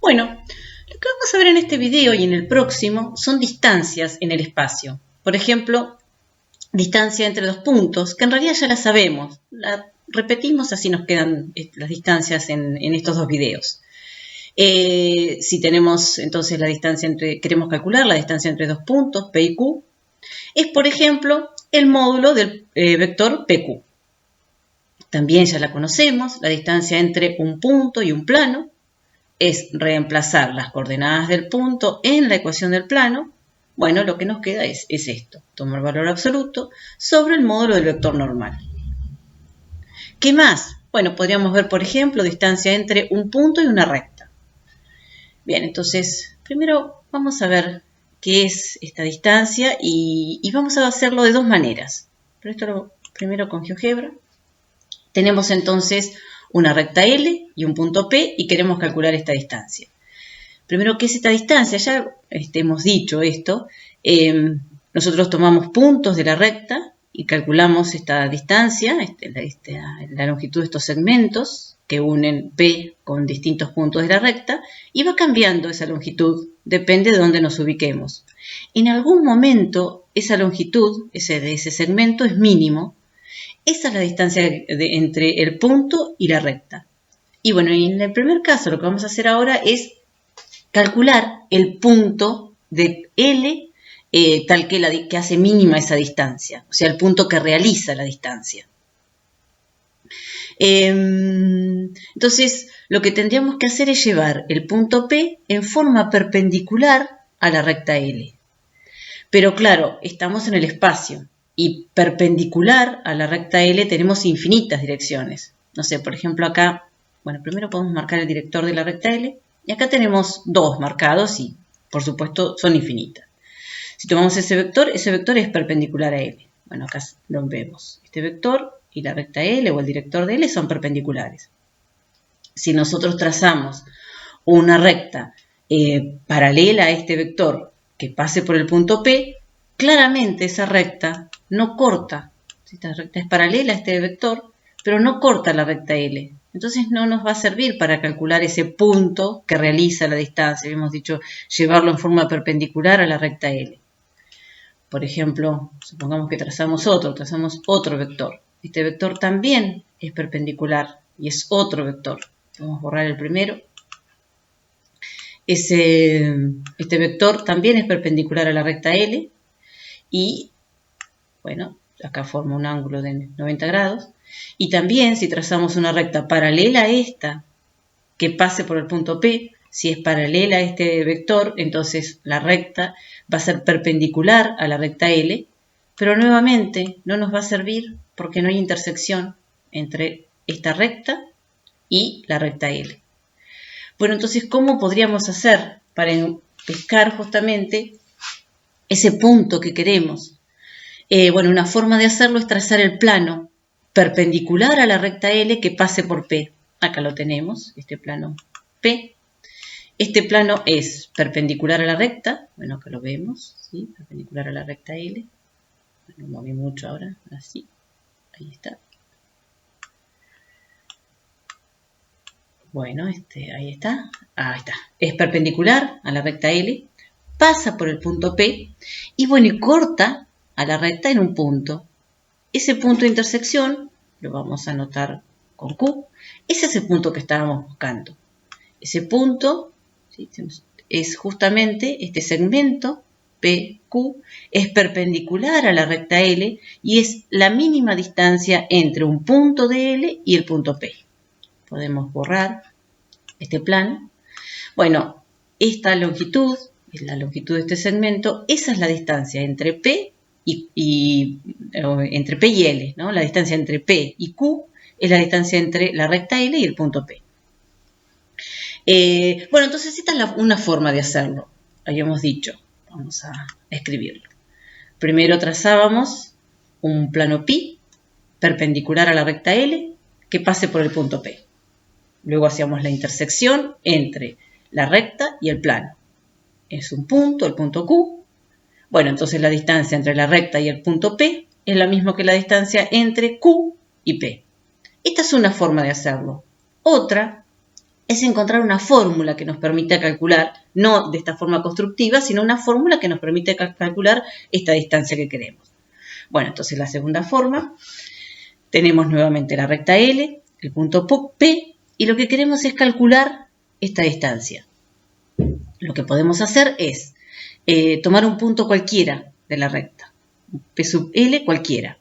Bueno, lo que vamos a ver en este video y en el próximo son distancias en el espacio. Por ejemplo, distancia entre dos puntos, que en realidad ya la sabemos. La repetimos, así nos quedan las distancias en estos dos videos. Si tenemos entonces la distancia queremos calcular la distancia entre dos puntos, P y Q, es por ejemplo el módulo del vector PQ. También ya la conocemos, la distancia entre un punto y un plano es reemplazar las coordenadas del punto en la ecuación del plano. Bueno, lo que nos queda es esto, tomar valor absoluto sobre el módulo del vector normal. ¿Qué más? Bueno, podríamos ver, por ejemplo, distancia entre un punto y una recta. Bien, entonces, primero vamos a ver qué es esta distancia y vamos a hacerlo de dos maneras. Pero esto primero con GeoGebra. Tenemos entonces una recta L y un punto P y queremos calcular esta distancia. Primero, ¿qué es esta distancia? Ya hemos dicho esto. Nosotros tomamos puntos de la recta y calculamos esta distancia, la longitud de estos segmentos que unen P con distintos puntos de la recta, y va cambiando esa longitud, depende de dónde nos ubiquemos. En algún momento esa longitud de ese segmento es mínimo. Esa es la distancia entre el punto y la recta. Y bueno, en el primer caso lo que vamos a hacer ahora es calcular el punto de L tal que hace mínima esa distancia, o sea, el punto que realiza la distancia. Entonces, lo que tendríamos que hacer es llevar el punto P en forma perpendicular a la recta L. Pero claro, estamos en el espacio y perpendicular a la recta L tenemos infinitas direcciones. No sé, por ejemplo acá, bueno, primero podemos marcar el director de la recta L y acá tenemos dos marcados y por supuesto son infinitas. Si tomamos ese vector es perpendicular a L. Bueno, acá lo vemos. Este vector y la recta L o el director de L son perpendiculares. Si nosotros trazamos una recta paralela a este vector que pase por el punto P, claramente esa recta no corta. Esta recta es paralela a este vector, pero no corta la recta L. Entonces no nos va a servir para calcular ese punto que realiza la distancia. Hemos dicho llevarlo en forma perpendicular a la recta L. Por ejemplo, supongamos que trazamos otro vector. Este vector también es perpendicular y es otro vector. Vamos a borrar el primero. Este vector también es perpendicular a la recta L y, bueno, acá forma un ángulo de 90 grados. Y también si trazamos una recta paralela a esta que pase por el punto P, si es paralela a este vector, entonces la recta va a ser perpendicular a la recta L, pero nuevamente no nos va a servir porque no hay intersección entre esta recta y la recta L. Bueno, entonces, ¿cómo podríamos hacer para pescar justamente ese punto que queremos? Bueno, una forma de hacerlo es trazar el plano perpendicular a la recta L que pase por P. Acá lo tenemos, este plano P. Este plano es perpendicular a la recta. Bueno, acá lo vemos, ¿sí? Perpendicular a la recta L. No moví mucho ahora, así. Ahí está. Bueno, ahí está. Ahí está. Es perpendicular a la recta L, pasa por el punto P y bueno, y corta a la recta en un punto. Ese punto de intersección lo vamos a anotar con Q. Ese es el punto que estábamos buscando. Ese punto, ¿sí?, es justamente este segmento PQ, es perpendicular a la recta L y es la mínima distancia entre un punto de L y el punto P. Podemos borrar este plano. Bueno, esta longitud, es la longitud de este segmento, esa es la distancia entre P entre P y L, ¿no? La distancia entre P y Q es la distancia entre la recta L y el punto P. Bueno, entonces esta es una forma de hacerlo. Habíamos dicho, vamos a escribirlo. Primero trazábamos un plano pi perpendicular a la recta L que pase por el punto P. Luego hacíamos la intersección entre la recta y el plano. Es un punto, el punto Q. Bueno, entonces la distancia entre la recta y el punto P es la misma que la distancia entre Q y P. Esta es una forma de hacerlo. Otra es encontrar una fórmula que nos permita calcular, no de esta forma constructiva, sino una fórmula que nos permite calcular esta distancia que queremos. Bueno, entonces la segunda forma, tenemos nuevamente la recta L, el punto P, y lo que queremos es calcular esta distancia. Lo que podemos hacer es tomar un punto cualquiera de la recta, P sub L cualquiera.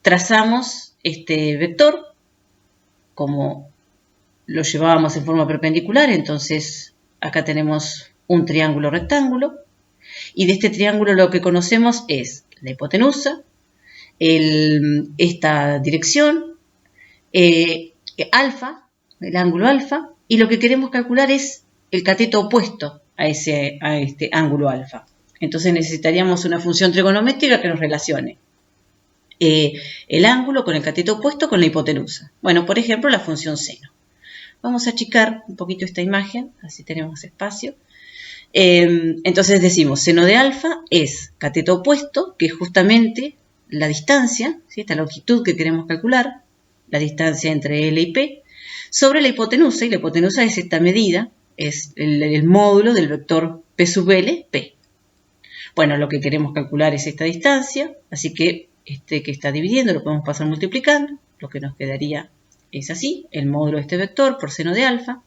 Trazamos este vector como lo llevábamos en forma perpendicular, entonces acá tenemos un triángulo rectángulo, y de este triángulo lo que conocemos es la hipotenusa, esta dirección, alfa, el ángulo alfa, y lo que queremos calcular es el cateto opuesto a este ángulo alfa. Entonces necesitaríamos una función trigonométrica que nos relacione el ángulo con el cateto opuesto con la hipotenusa. Bueno, por ejemplo, la función seno. Vamos a achicar un poquito esta imagen, así tenemos espacio. Entonces decimos, seno de alfa es cateto opuesto, que es justamente la distancia, ¿sí? Esta longitud que queremos calcular, la distancia entre L y P, sobre la hipotenusa, y la hipotenusa es esta medida, es el módulo del vector P sub L, P. Bueno, lo que queremos calcular es esta distancia, así que este que está dividiendo lo podemos pasar multiplicando, lo que nos quedaría es así, el módulo de este vector por seno de alfa.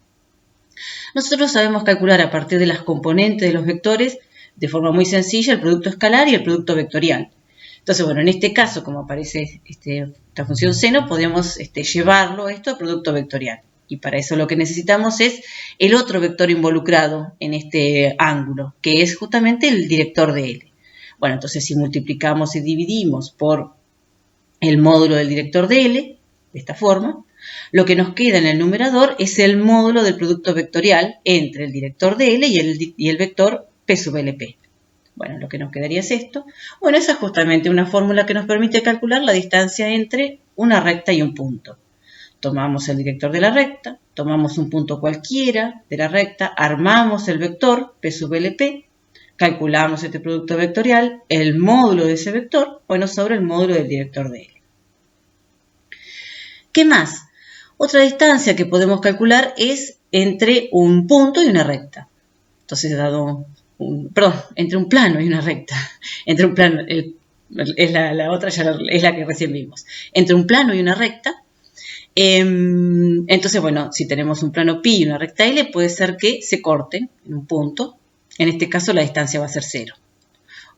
Nosotros sabemos calcular a partir de las componentes de los vectores de forma muy sencilla el producto escalar y el producto vectorial. Entonces, bueno, en este caso, como aparece esta función seno, podemos llevarlo esto a producto vectorial. Y para eso lo que necesitamos es el otro vector involucrado en este ángulo, que es justamente el director de L. Bueno, entonces si multiplicamos y dividimos por el módulo del director de L, de esta forma, lo que nos queda en el numerador es el módulo del producto vectorial entre el director de L y el vector P sub LP. Bueno, lo que nos quedaría es esto. Bueno, esa es justamente una fórmula que nos permite calcular la distancia entre una recta y un punto. Tomamos el director de la recta, tomamos un punto cualquiera de la recta, armamos el vector P sub LP, calculamos este producto vectorial, el módulo de ese vector, bueno, sobre el módulo del director de L. ¿Qué más? Otra distancia que podemos calcular es entre un punto y una recta. Entonces, entre un plano y una recta. Entre un plano, la otra ya es la que recién vimos. Entre un plano y una recta. Entonces, bueno, si tenemos un plano pi y una recta L, puede ser que se corten en un punto. En este caso, la distancia va a ser 0.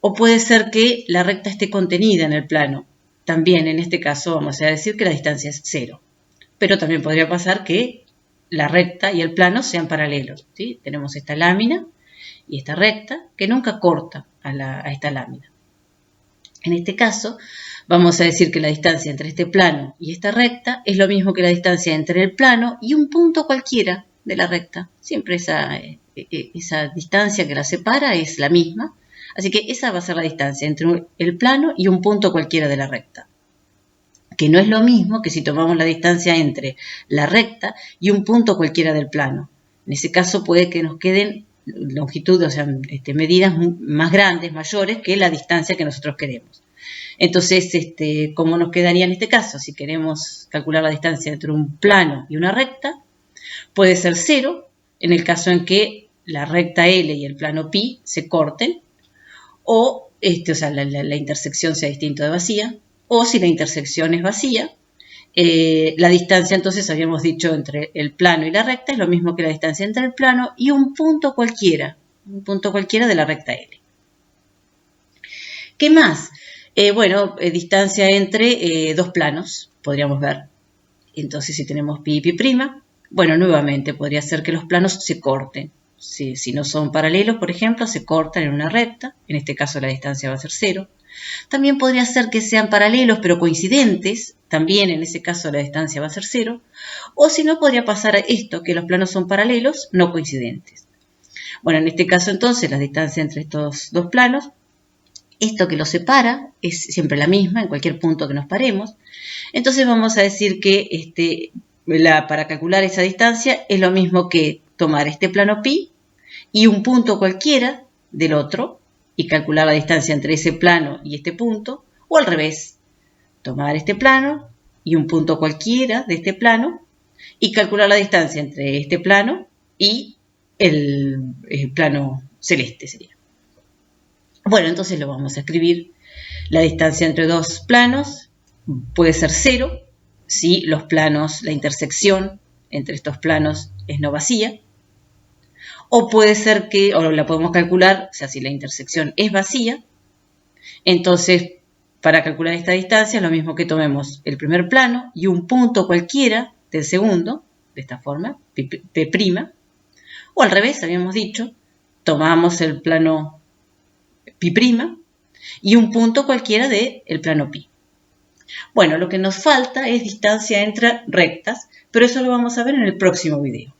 O puede ser que la recta esté contenida en el plano. También, en este caso, vamos a decir que la distancia es 0. Pero también podría pasar que la recta y el plano sean paralelos, ¿sí? Tenemos esta lámina y esta recta que nunca corta a esta lámina. En este caso, vamos a decir que la distancia entre este plano y esta recta es lo mismo que la distancia entre el plano y un punto cualquiera de la recta. Siempre esa distancia que la separa es la misma. Así que esa va a ser la distancia entre el plano y un punto cualquiera de la recta. Que no es lo mismo que si tomamos la distancia entre la recta y un punto cualquiera del plano. En ese caso puede que nos queden longitudes, o sea, medidas más grandes, mayores que la distancia que nosotros queremos. Entonces, ¿cómo nos quedaría en este caso? Si queremos calcular la distancia entre un plano y una recta, puede ser 0 en el caso en que la recta L y el plano pi se corten, o sea, la intersección sea distinta de vacía, o si la intersección es vacía, la distancia, entonces habíamos dicho, entre el plano y la recta es lo mismo que la distancia entre el plano y un punto cualquiera de la recta L. ¿Qué más? Bueno, distancia entre dos planos, podríamos ver. Entonces, si tenemos pi y pi', bueno, nuevamente podría ser que los planos se corten. Si no son paralelos, por ejemplo, se cortan en una recta. En este caso la distancia va a ser 0. También podría ser que sean paralelos pero coincidentes. También en ese caso la distancia va a ser 0. O si no, podría pasar esto, que los planos son paralelos, no coincidentes. Bueno, en este caso entonces la distancia entre estos dos planos, esto que los separa es siempre la misma en cualquier punto que nos paremos. Entonces vamos a decir que para calcular esa distancia es lo mismo que tomar este plano pi y un punto cualquiera del otro y calcular la distancia entre ese plano y este punto, o al revés, tomar este plano y un punto cualquiera de este plano, y calcular la distancia entre este plano y el plano celeste sería. Bueno, entonces lo vamos a escribir. La distancia entre dos planos puede ser 0 si los planos, la intersección entre estos planos es no vacía. O puede ser que, o la podemos calcular, o sea, si la intersección es vacía, entonces para calcular esta distancia es lo mismo que tomemos el primer plano y un punto cualquiera del segundo, de esta forma, P', o al revés, habíamos dicho, tomamos el plano P'P' y un punto cualquiera del plano pi. Bueno, lo que nos falta es distancia entre rectas, pero eso lo vamos a ver en el próximo video.